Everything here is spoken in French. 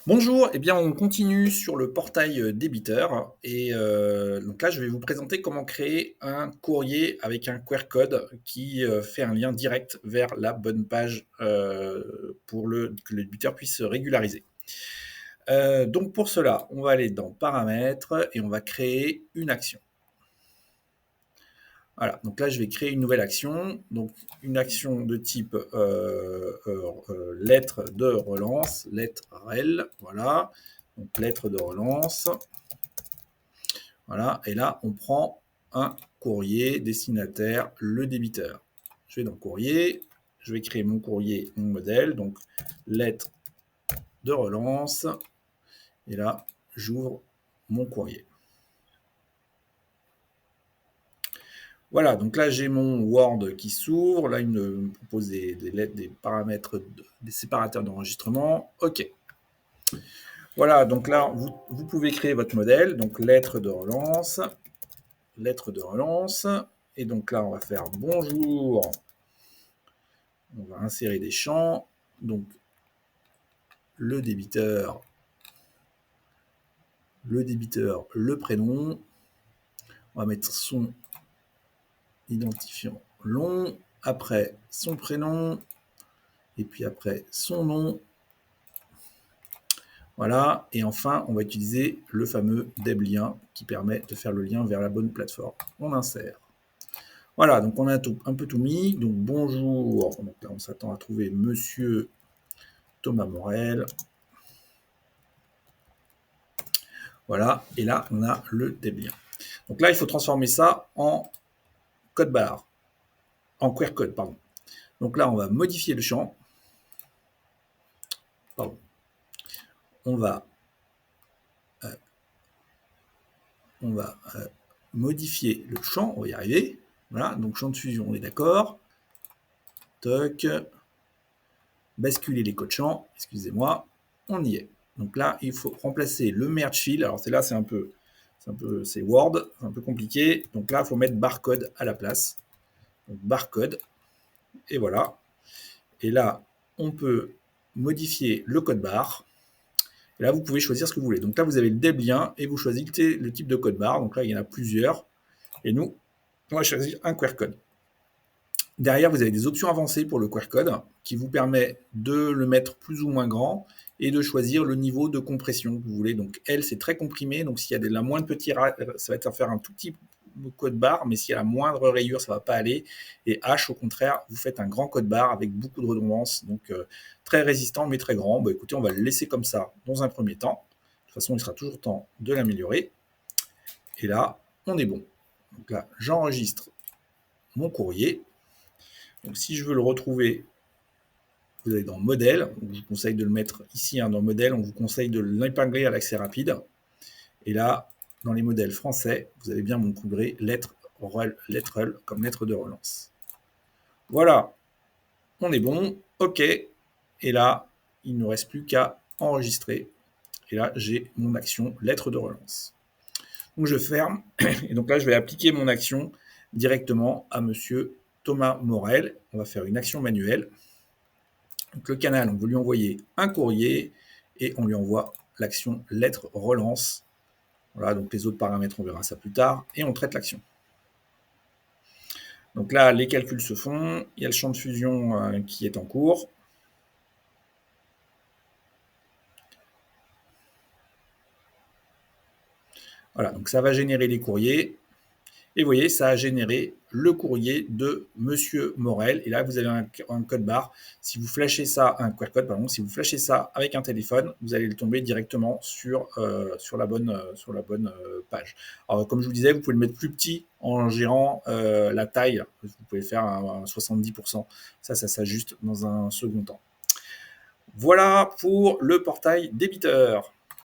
Bonjour, eh bien on continue sur le portail débiteur et donc là je vais vous présenter comment créer un courrier avec un QR code qui fait un lien direct vers la bonne page pour que le débiteur puisse se régulariser. Donc pour cela, on va aller dans paramètres et on va créer une action. Voilà, donc là je vais créer une nouvelle action, donc une action de type lettre de relance, lettre REL, voilà, donc lettre de relance, voilà, et là on prend un courrier destinataire, le débiteur. Je vais dans courrier, je vais créer mon courrier, mon modèle, donc lettre de relance, et là j'ouvre mon courrier. Voilà, donc là j'ai mon Word qui s'ouvre. Là, il me propose des lettres, des paramètres, des séparateurs d'enregistrement. OK. Voilà, donc là, vous pouvez créer votre modèle. Donc, lettre de relance. Lettre de relance. Et donc là, on va faire bonjour. On va insérer des champs. Donc, le débiteur, le prénom. On va mettre son identifiant long. Après, son prénom. Et puis après, son nom. Voilà, et enfin, on va utiliser le fameux deblien qui permet de faire le lien vers la bonne plateforme. On insère. Voilà, donc on a un peu tout mis. Donc bonjour, donc là on s'attend à trouver Monsieur Thomas Morel. Voilà, et là on a le deblien. Donc là il faut transformer ça en code barre, en QR code, pardon. Donc là on va modifier le champ. Pardon. On va modifier le champ, on va y arriver. Voilà, donc champ de fusion, on est d'accord. Toc. Basculer les codes champs, excusez-moi, on y est. Donc là, il faut remplacer le merge field. Alors c'est là, c'est Word, c'est un peu compliqué. Donc là, il faut mettre barcode à la place. Donc barcode, et voilà. Et là, on peut modifier le code barre. Et là, vous pouvez choisir ce que vous voulez. Donc là, vous avez le deblien et vous choisissez le type de code barre. Donc là, il y en a plusieurs. Et nous, on va choisir un QR code. Derrière, vous avez des options avancées pour le QR code qui vous permet de le mettre plus ou moins grand et de choisir le niveau de compression que vous voulez. Donc L, c'est très comprimé, donc s'il y a de la moindre petite, ça va être à faire un tout petit code barre, mais s'il y a la moindre rayure, ça ne va pas aller. Et H, au contraire, vous faites un grand code barre avec beaucoup de redondance, donc très résistant mais très grand. Bah, écoutez, on va le laisser comme ça dans un premier temps. De toute façon, il sera toujours temps de l'améliorer. Et là, on est bon. Donc là, j'enregistre mon courrier. Donc si je veux le retrouver, vous allez dans modèle, on vous conseille de le mettre ici dans modèle, on vous conseille de l'épingler à l'accès rapide. Et là, dans les modèles français, vous avez bien mon courrier lettre REL comme lettre de relance. Voilà, on est bon, OK. Et là, il ne reste plus qu'à enregistrer. Et là, j'ai mon action lettre de relance. Donc je ferme, et donc là, je vais appliquer mon action directement à Monsieur Thomas Morel. On va faire une action manuelle. Donc le canal, on veut lui envoyer un courrier et on lui envoie l'action lettre relance. Voilà, donc les autres paramètres, on verra ça plus tard, et on traite l'action. Donc là, les calculs se font, il y a le champ de fusion qui est en cours. Voilà, donc ça va générer les courriers. Et vous voyez, ça a généré le courrier de Monsieur Morel. Et là, vous avez un code barre. Si vous flashez ça, un QR code, pardon, si vous flashez ça avec un téléphone, vous allez le tomber directement sur la bonne page. Alors, comme je vous disais, vous pouvez le mettre plus petit en gérant la taille. Vous pouvez faire un 70%. Ça s'ajuste dans un second temps. Voilà pour le portail débiteur.